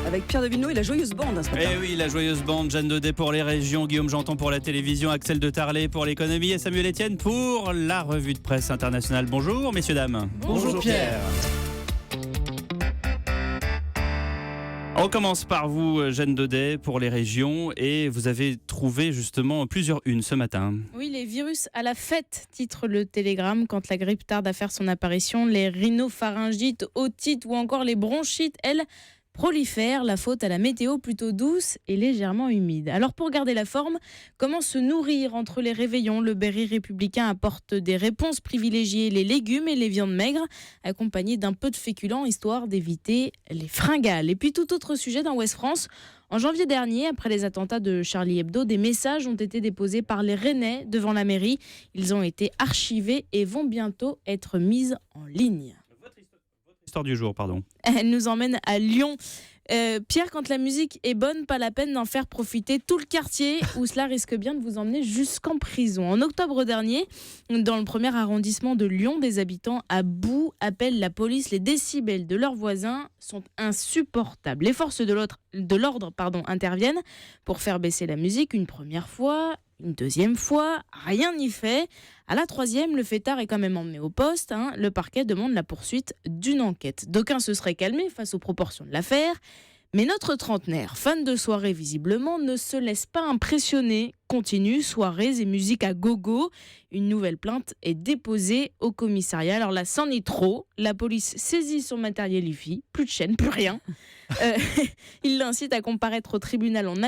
Avec Pierre Devilleneux et la joyeuse bande ce matin. Eh oui, la joyeuse bande, Jeanne Daudet pour les régions, Guillaume Janton pour la télévision, Axel de Tarlet pour l'économie et Samuel Etienne pour la revue de presse internationale. Bonjour messieurs, dames. Bonjour Pierre. On commence par vous, Jeanne Daudet, pour les régions, et vous avez trouvé justement plusieurs unes ce matin. Oui, les virus à la fête, titre le Télégramme. Quand la grippe tarde à faire son apparition, les rhinopharyngites, otites ou encore les bronchites, elles, prolifèrent, la faute à la météo plutôt douce et légèrement humide. Alors pour garder la forme, comment se nourrir entre les réveillons? Le Berry républicain apporte des réponses privilégiées, les légumes et les viandes maigres, accompagnés d'un peu de féculents, histoire d'éviter les fringales. Et puis tout autre sujet dans Ouest France. En janvier dernier, après les attentats de Charlie Hebdo, des messages ont été déposés par les Rennais devant la mairie. Ils ont été archivés et vont bientôt être mis en ligne. Histoire du jour, pardon. Elle nous emmène à Lyon. Pierre, quand la musique est bonne, pas la peine d'en faire profiter tout le quartier, où cela risque bien de vous emmener jusqu'en prison. En octobre dernier, dans le premier arrondissement de Lyon, des habitants à bout appellent la police. Les décibels de leurs voisins sont insupportables. Les forces de l'ordre interviennent pour faire baisser la musique une première fois, une deuxième fois, rien n'y fait. À la troisième, le fêtard est quand même emmené au poste. Le parquet demande la poursuite d'une enquête. D'aucuns se seraient calmés face aux proportions de l'affaire. Mais notre trentenaire, fan de soirée visiblement, ne se laisse pas impressionner. Continue, soirées et musique à gogo. Une nouvelle plainte est déposée au commissariat. Alors là, c'en est trop. La police saisit son matériel hi-fi. Plus de chaîne, plus rien. Il l'incite à comparaître au tribunal en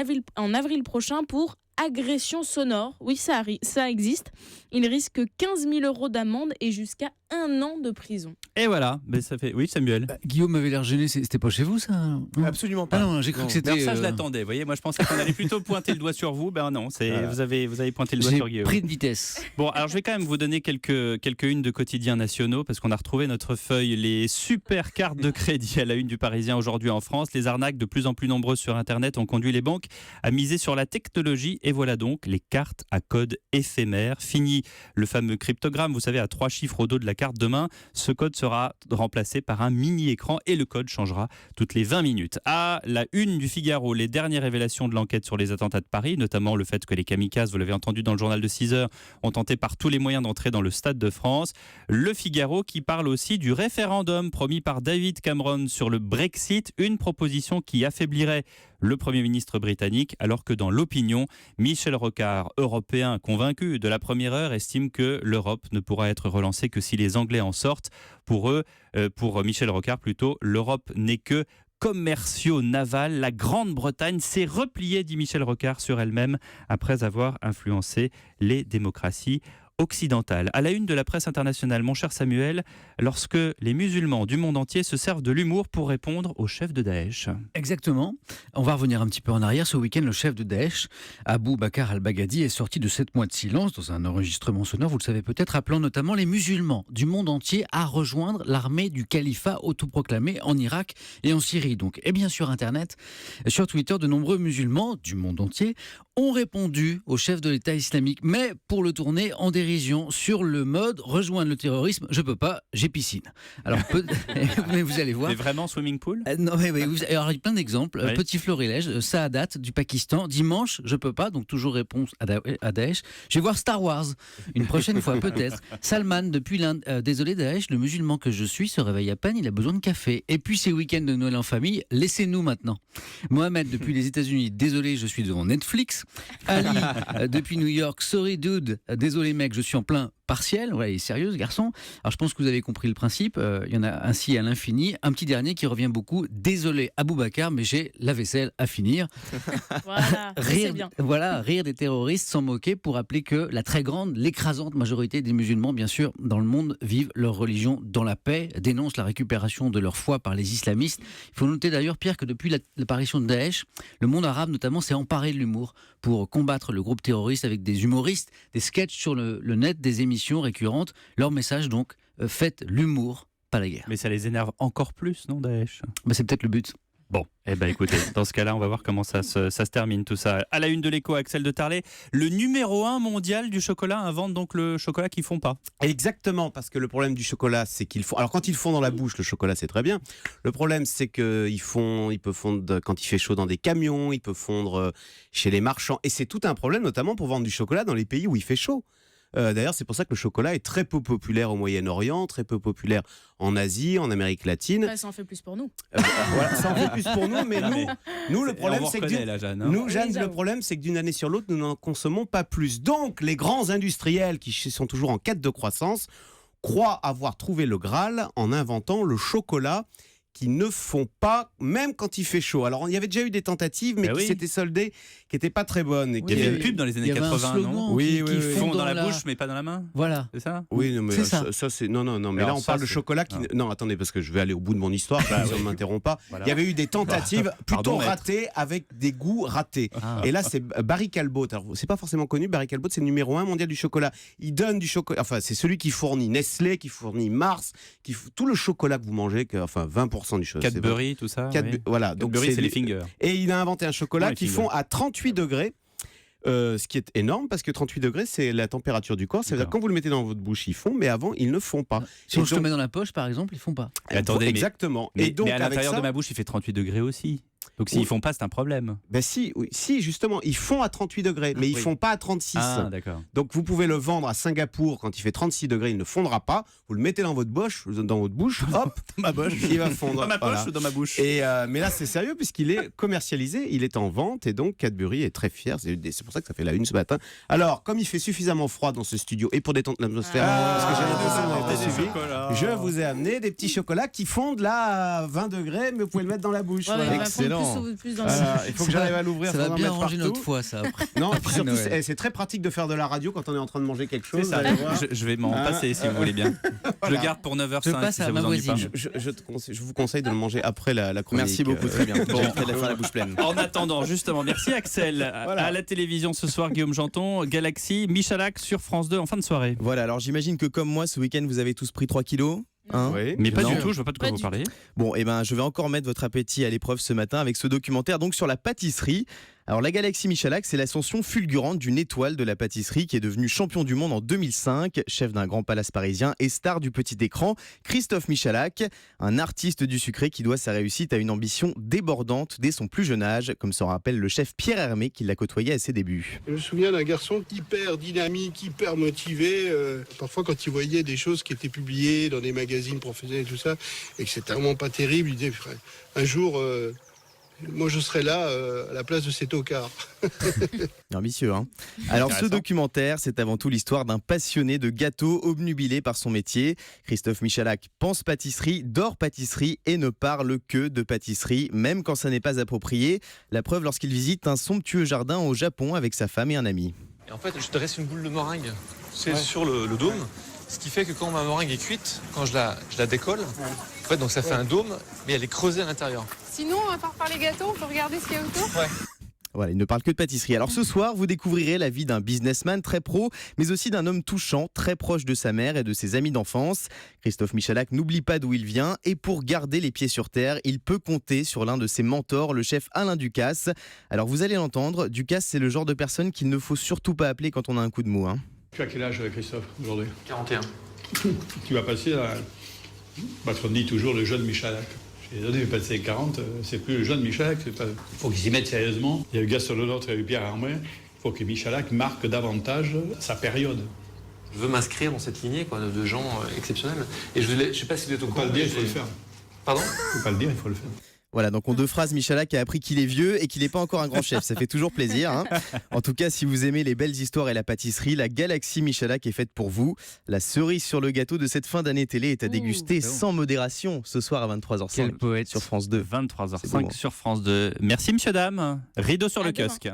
avril prochain pour agression sonore. Oui, ça existe. Il risque 15 000 € d'amende et jusqu'à 1 an de prison. Et voilà, mais ça fait... Oui, Samuel. Guillaume avait l'air gêné, c'était pas chez vous ça? Absolument pas. Ah non, j'ai cru que c'était... Ça, je l'attendais. Vous voyez, moi, je pensais qu'on allait plutôt pointer le doigt sur vous. Ben non, Voilà. vous avez pointé le doigt sur Guillaume. J'ai pris de vitesse. Bon, alors je vais quand même vous donner quelques unes de quotidiens nationaux parce qu'on a retrouvé notre feuille, les super cartes de crédit à la une du Parisien aujourd'hui en France. Les arnaques de plus en plus nombreuses sur Internet ont conduit les banques à miser sur la technologie et voilà donc les cartes à code éphémère. Fini le fameux cryptogramme, vous savez, à 3 chiffres au dos de la carte de main. Ce code sera remplacé par un mini-écran et le code changera toutes les 20 minutes. À la une du Figaro, les dernières révélations de l'enquête sur les attentats de Paris, notamment le fait que les kamikazes, vous l'avez entendu dans le journal de 6 heures, ont tenté par tous les moyens d'entrer dans le Stade de France. Le Figaro qui parle aussi du référendum promis par David Cameron sur le Brexit, une proposition qui affaiblirait le Premier ministre britannique, alors que dans l'opinion, Michel Rocard, européen convaincu de la première heure, estime que l'Europe ne pourra être relancée que si les Anglais en sortent. Pour Michel Rocard plutôt, l'Europe n'est que commerciaux navals. La Grande-Bretagne s'est repliée, dit Michel Rocard, sur elle-même après avoir influencé les démocraties occidentale. À la une de la presse internationale, mon cher Samuel, lorsque les musulmans du monde entier se servent de l'humour pour répondre au chef de Daesh. Exactement. On va revenir un petit peu en arrière. Ce week-end, le chef de Daesh, Abou Bakr al-Baghdadi, est sorti de 7 mois de silence dans un enregistrement sonore, vous le savez peut-être, appelant notamment les musulmans du monde entier à rejoindre l'armée du califat autoproclamé en Irak et en Syrie. Donc, et bien sur Internet, sur Twitter, de nombreux musulmans du monde entier ont répondu au chef de l'État islamique, mais pour le tourner en dérision sur le mode rejoindre le terrorisme, je peux pas, j'ai piscine. Alors mais vous allez voir. Mais vraiment swimming pool Non mais alors il y a plein d'exemples. Oui. Petit florilège, Saadat du Pakistan, dimanche, je peux pas, donc toujours réponse à Daesh. Je vais voir Star Wars une prochaine fois peut-être. Salman depuis l'Inde, désolé Daesh, le musulman que je suis se réveille à peine, il a besoin de café. Et puis ces week-ends de Noël en famille, laissez-nous maintenant. Mohamed depuis les États-Unis, désolé, je suis devant Netflix. Ali, depuis New York, sorry dude, désolé mec, je suis en plein partiel, ouais, il est sérieux ce garçon. Alors je pense que vous avez compris le principe, il y en a ainsi à l'infini. Un petit dernier qui revient beaucoup, désolé Aboubacar, mais j'ai la vaisselle à finir. Voilà, c'est bien. Voilà, rire des terroristes sans moquer pour rappeler que la très grande, l'écrasante majorité des musulmans, bien sûr, dans le monde, vivent leur religion dans la paix, dénoncent la récupération de leur foi par les islamistes. Il faut noter d'ailleurs, Pierre, que depuis l'apparition de Daesh, le monde arabe notamment s'est emparé de l'humour pour combattre le groupe terroriste avec des humoristes, des sketchs sur le net, des émissions récurrentes. Leur message donc, faites l'humour, pas la guerre. Mais ça les énerve encore plus, non, Daesh ? C'est peut-être le but. Bon, eh ben écoutez, dans ce cas-là, on va voir comment ça se termine tout ça. À la une de l'Écho, Axel de Tarlet, le numéro 1 mondial du chocolat invente donc le chocolat qu'ils font pas. Exactement, parce que le problème du chocolat, c'est qu'ils font. Alors quand ils font dans la bouche, le chocolat, c'est très bien. Le problème, c'est qu'ils peuvent fondre quand il fait chaud dans des camions, ils peuvent fondre chez les marchands, et c'est tout un problème, notamment pour vendre du chocolat dans les pays où il fait chaud. D'ailleurs, c'est pour ça que le chocolat est très peu populaire au Moyen-Orient, très peu populaire en Asie, en Amérique latine. Ça en fait plus pour nous. Voilà, ça en fait plus pour nous, mais nous le problème, c'est que Oui, le problème, c'est que d'une année sur l'autre, nous n'en consommons pas plus. Donc, les grands industriels qui sont toujours en quête de croissance croient avoir trouvé le Graal en inventant le chocolat qui ne font pas, même quand il fait chaud. Alors, il y avait déjà eu des tentatives, mais qui s'étaient soldées, qui n'étaient pas très bonnes. Il y avait une pub dans les années 80, non? Oui, qui font dans la bouche, mais pas dans la main. Voilà. C'est ça? Oui, non, mais C'est ça. c'est non, mais alors là on parle de chocolat qui non, attendez, parce que je vais aller au bout de mon histoire, si on ne m'interrompt pas. Voilà. Il y avait eu des tentatives plutôt maître. ratées avec des goûts ratés. Ah. Et là c'est Barry Callebaut. Alors c'est pas forcément connu, Barry Callebaut, c'est le numéro 1 mondial du chocolat. Il donne du chocolat, enfin c'est celui qui fournit Nestlé, qui fournit Mars, tout le chocolat que vous mangez, enfin 20% du chocolat. Cadbury, tout ça. Voilà, donc c'est les fingers. Et il a inventé un chocolat les qui fingers. font à 38 degrés. Ce qui est énorme parce que 38 degrés c'est la température du corps, ça veut dire D'accord. quand vous le mettez dans votre bouche ils font, mais avant ils ne font pas. Si Et je te donc- mets dans la poche, par exemple, ils font pas. Attendez, exactement. Mais, Et donc mais à avec l'intérieur ça, de ma bouche, il fait 38 degrés aussi. Donc s'ils Oui. font pas, c'est un problème. ben si, justement, ils font à 38 degrés, mais ils Oui. font pas à 36. Ah, d'accord. Donc vous pouvez le vendre à Singapour quand il fait 36 degrés, il ne fondra pas. Vous le mettez dans votre bouche, hop, Ma bouche. il va fondre. Dans ma Voilà. poche ou dans ma bouche? Et mais là c'est sérieux puisqu'il est commercialisé, il est en vente et donc Cadbury est très fier. C'est pour ça que ça fait la une ce matin. Alors comme il fait suffisamment froid dans ce studio et pour détendre l'atmosphère, parce que j'avais dit ça, on n'avait pas suivi, je vous ai amené des petits chocolats qui fondent là à 20 degrés, mais vous pouvez le mettre dans la bouche. Ouais, Voilà. il va prendre plus dans le Il faut que j'arrive à l'ouvrir Ça sans va en bien mettre ranger partout. notre foie, ça. Après. Non, et puis Après surtout, Noël. c'est très pratique de faire de la radio quand on est en train de manger quelque chose. C'est ça. vous allez voir. Je vais m'en passer si vous voulez bien. Je le garde pour 9h05 Je passe si à ça ma vous ennuie pas. voisine. Je vous conseille de le manger après la chronique. Merci beaucoup, très bien. J'ai hâte de la faire la bouche pleine. En attendant, justement, merci Axel. À la télévision ce soir, Guillaume Janton, Galaxy, Michalak sur France 2 en fin de soirée. Voilà, alors j'imagine que comme moi, ce week-end, vous avez tous pris 3 kilos. Hein Oui. Mais pas Non. du tout, je vois pas de quoi Pas vous du parlez. Bon, et ben, je vais encore mettre votre appétit à l'épreuve ce matin avec ce documentaire donc sur la pâtisserie. Alors, la Galaxy Michalak, c'est l'ascension fulgurante d'une étoile de la pâtisserie qui est devenue champion du monde en 2005, chef d'un grand palace parisien et star du petit écran. Christophe Michalak, un artiste du sucré qui doit sa réussite à une ambition débordante dès son plus jeune âge, comme s'en rappelle le chef Pierre Hermé qui l'a côtoyé à ses débuts. Je me souviens d'un garçon hyper dynamique, hyper motivé. Parfois, quand il voyait des choses qui étaient publiées dans des magazines professionnels et tout ça, et que c'était vraiment pas terrible, il disait un jour, moi je serai là à la place de ces tocards. Ambitieux, hein. Alors, ce Intéressant. documentaire, c'est avant tout l'histoire d'un passionné de gâteaux obnubilé par son métier. Christophe Michalak pense pâtisserie, dort pâtisserie et ne parle que de pâtisserie, même quand ça n'est pas approprié. La preuve lorsqu'il visite un somptueux jardin au Japon avec sa femme et un ami. Et en fait, je dresse une boule de meringue sur le dôme. Ce qui fait que quand ma meringue est cuite, quand je la décolle, en fait, donc ça fait un dôme, mais elle est creusée à l'intérieur. Sinon, à part par les gâteaux, on peut regarder ce qu'il y a autour. Voilà, il ne parle que de pâtisserie. Alors ce soir, vous découvrirez la vie d'un businessman très pro, mais aussi d'un homme touchant, très proche de sa mère et de ses amis d'enfance. Christophe Michalak n'oublie pas d'où il vient et pour garder les pieds sur terre, il peut compter sur l'un de ses mentors, le chef Alain Ducasse. Alors vous allez l'entendre, Ducasse, c'est le genre de personne qu'il ne faut surtout pas appeler quand on a un coup de mou. Tu as quel âge, Christophe, aujourd'hui? 41. Tu vas passer à... Parce qu'on dit toujours le jeune Michalak. Je suis désolé, passer 40, c'est plus le jeune Michalak. Il faut qu'ils s'y mettent sérieusement. Il y a eu Gaston Lenôtre et Pierre Hermé. Il faut que Michalak marque davantage sa période. Je veux m'inscrire dans cette lignée de gens exceptionnels. Et je ne sais pas si vous êtes au Il ne faut courant. pas le dire, mais il faut le faire. Pardon? Il ne faut pas le dire, il faut le faire. Voilà, donc en deux phrases, Michalak a appris qu'il est vieux et qu'il n'est pas encore un grand chef. Ça fait toujours plaisir. En tout cas, si vous aimez les belles histoires et la pâtisserie, la Galaxy Michalak est faite pour vous. La cerise sur le gâteau de cette fin d'année télé est à déguster sans modération ce soir à 23h05 Quel poète. sur France 2. 23h05 C'est beau, hein. sur France 2. Merci, monsieur, dame. Rideau sur À le demain. kiosque.